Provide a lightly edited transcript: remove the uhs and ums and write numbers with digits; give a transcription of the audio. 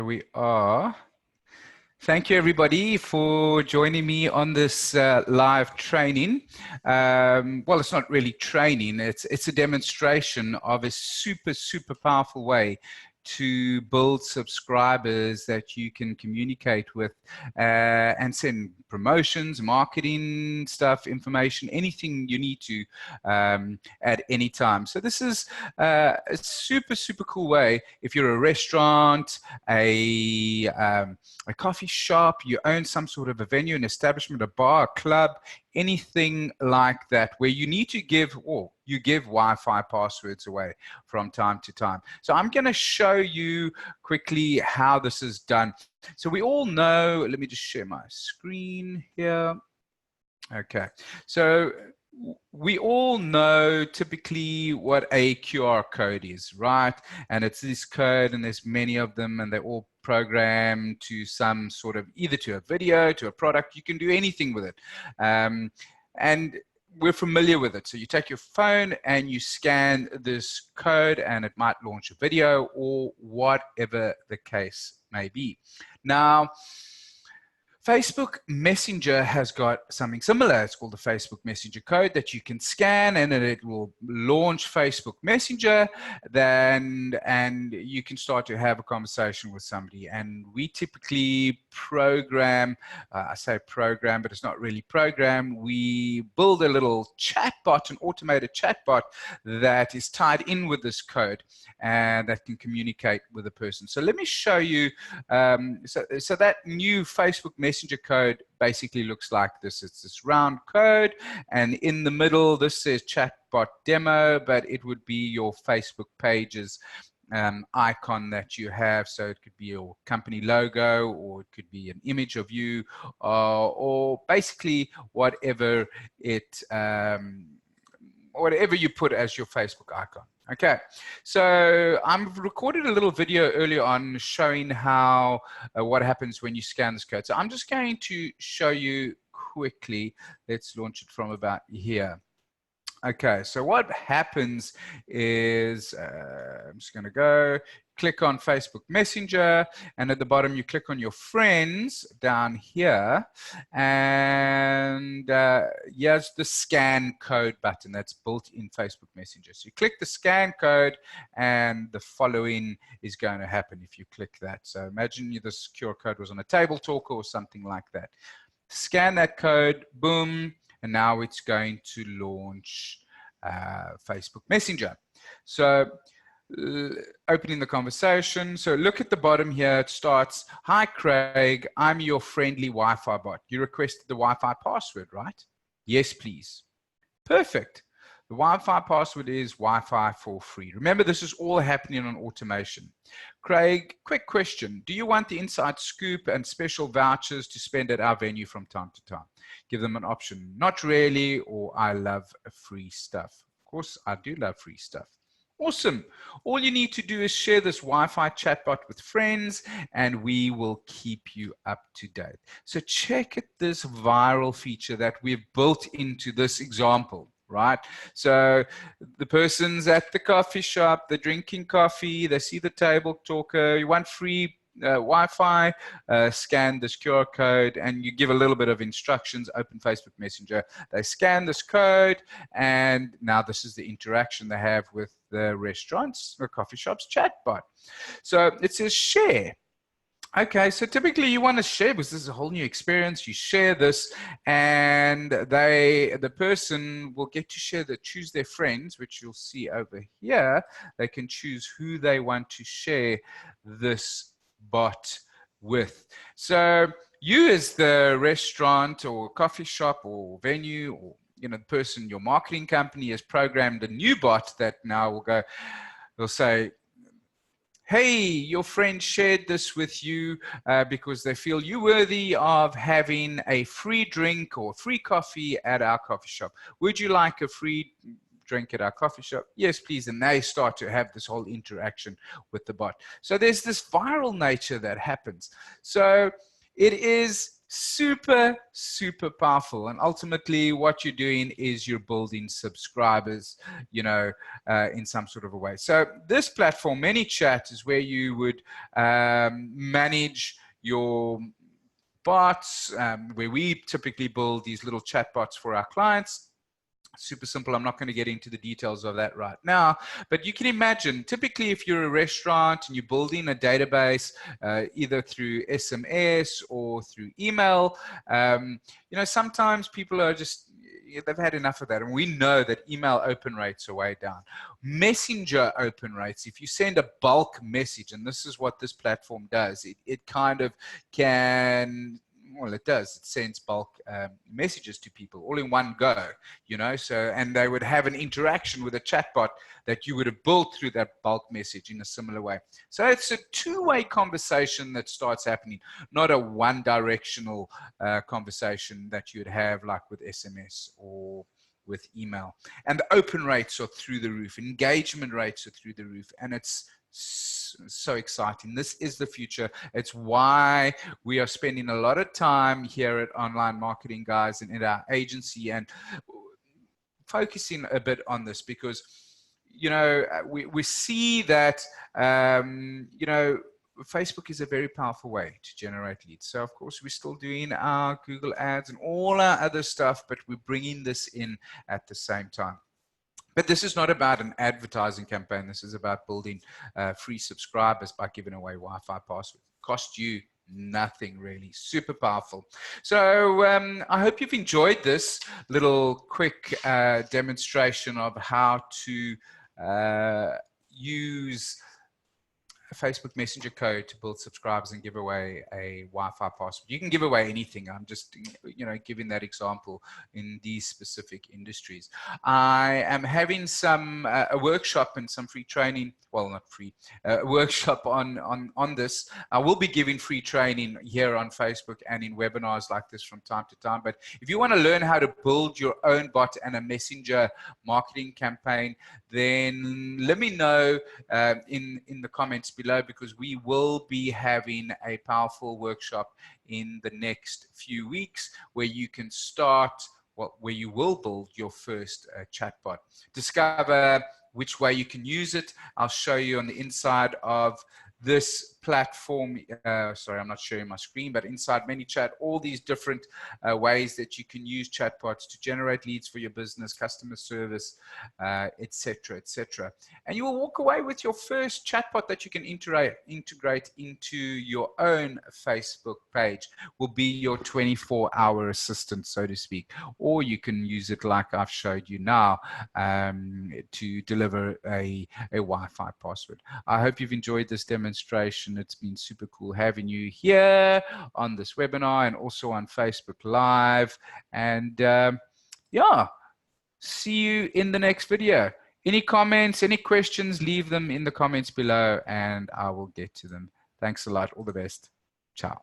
We are. Thank you, everybody, for joining me on this live training. Well, it's not really training. It's a demonstration of a super powerful way to build subscribers that you can communicate with and send promotions, marketing stuff, information, anything you need to at any time. So this is a super cool way if you're a restaurant, a coffee shop, you own some sort of a venue, an establishment, a bar, a club, anything like that, where you need to give, or you give Wi-Fi passwords away from time to time. So I'm going to show you quickly how this is done. So we all know, let me just share my screen here. Okay, so we all know typically what a QR code is, right? And it's this code, and there's many of them, and they're all programmed to some sort of, either to a video, to a product. You can do anything with it. And we're familiar with it. So you take your phone and you scan this code, and it might launch a video or whatever the case may be. Now, Facebook Messenger has got something similar. It's called the Facebook Messenger code that you can scan, and then it will launch Facebook Messenger. And you can start to have a conversation with somebody. And we typically program, I say program, but it's not really program. We build a little chatbot, an automated chatbot that is tied in with this code and that can communicate with a person. So let me show you. So that new Facebook Messenger code basically looks like this. It's this round code, and in the middle this says chatbot demo, but it would be your Facebook page's icon that you have. So it could be your company logo, or it could be an image of you, or basically whatever whatever you put as your Facebook icon. Okay, so I've recorded a little video earlier on showing how what happens when you scan this code. So I'm just going to show you quickly. Let's launch it from about here. Okay, so what happens is, I'm just going to go click on Facebook Messenger, and at the bottom you click on your friends down here, and here's the scan code button that's built in Facebook Messenger. So you click the scan code, and the following is going to happen if you click that. So imagine this QR code was on a table talker or something like that. Scan that code, boom, and now it's going to launch Facebook Messenger. So opening the conversation. So look at the bottom here. It starts, "Hi Craig, I'm your friendly Wi-Fi bot. You requested the Wi-Fi password, right? Yes, please." Perfect. The Wi-Fi password is Wi-Fi for free. Remember, this is all happening on automation. Craig, quick question. Do you want the inside scoop and special vouchers to spend at our venue from time to time? Give them an option. Not really, or I love free stuff. Of course, I do love free stuff. Awesome. All you need to do is share this Wi-Fi chatbot with friends, and we will keep you up to date. So check out this viral feature that we've built into this example. Right? So the person's at the coffee shop, they're drinking coffee, they see the table talker, you want free Wi-Fi, scan this QR code, and you give a little bit of instructions, open Facebook Messenger, they scan this code, and now this is the interaction they have with the restaurants or coffee shop's chatbot. So it says share. Okay, so typically you want to share, because this is a whole new experience. You share this, and the person will get to share choose their friends, which you'll see over here. They can choose who they want to share this bot with. So you, as the restaurant or coffee shop or venue, or the person, your marketing company, has programmed a new bot that now will say, "Hey, your friend shared this with you because they feel you worthy of having a free drink or free coffee at our coffee shop. Would you like a free drink at our coffee shop?" "Yes, please." And they start to have this whole interaction with the bot. So there's this viral nature that happens. So it is super, super powerful. And ultimately what you're doing is you're building subscribers, you know, in some sort of a way. So this platform, ManyChat, is where you would manage your bots, where we typically build these little chat bots for our clients. Super simple. I'm not going to get into the details of that right now, but you can imagine typically if you're a restaurant and you're building a database either through SMS or through email, you know, sometimes people are just, they've had enough of that. And we know that email open rates are way down. Messenger open rates, if you send a bulk message, and this is what this platform does, it kind of can, well, it does. It sends bulk messages to people all in one go, you know, so, and they would have an interaction with a chatbot that you would have built through that bulk message in a similar way. So it's a two-way conversation that starts happening, not a one-directional conversation that you'd have like with SMS or with email. And the open rates are through the roof, engagement rates are through the roof, and it's so exciting. This is the future. It's why we are spending a lot of time here at Online Marketing Guys and in our agency and focusing a bit on this, because, you know, we see that, you know, Facebook is a very powerful way to generate leads. So of course we're still doing our Google ads and all our other stuff, but we're bringing this in at the same time. But this is not about an advertising campaign. This is about building free subscribers by giving away Wi-Fi passwords. Cost you nothing, really. Super powerful. So I hope you've enjoyed this little quick demonstration of how to use a Facebook Messenger code to build subscribers and give away a Wi-Fi password. You can give away anything. I'm just, you know, giving that example in these specific industries. I am having some a workshop and some free training. Well, not free, a workshop on this. I will be giving free training here on Facebook and in webinars like this from time to time. But if you want to learn how to build your own bot and a messenger marketing campaign, then let me know in the comments below, because we will be having a powerful workshop in the next few weeks where you can start, well, where you will build your first chatbot. Discover which way you can use it. I'll show you on the inside of this platform. Sorry, I'm not showing my screen, but inside ManyChat, all these different ways that you can use chatbots to generate leads for your business, customer service, etc., etc. And you will walk away with your first chatbot that you can integrate into your own Facebook page. Will be your 24-hour assistant, so to speak, or you can use it like I've showed you now to deliver a Wi-Fi password. I hope you've enjoyed this demonstration. It's been super cool having you here on this webinar and also on Facebook Live. And yeah, see you in the next video. Any comments, any questions, leave them in the comments below and I will get to them. Thanks a lot. All the best. Ciao.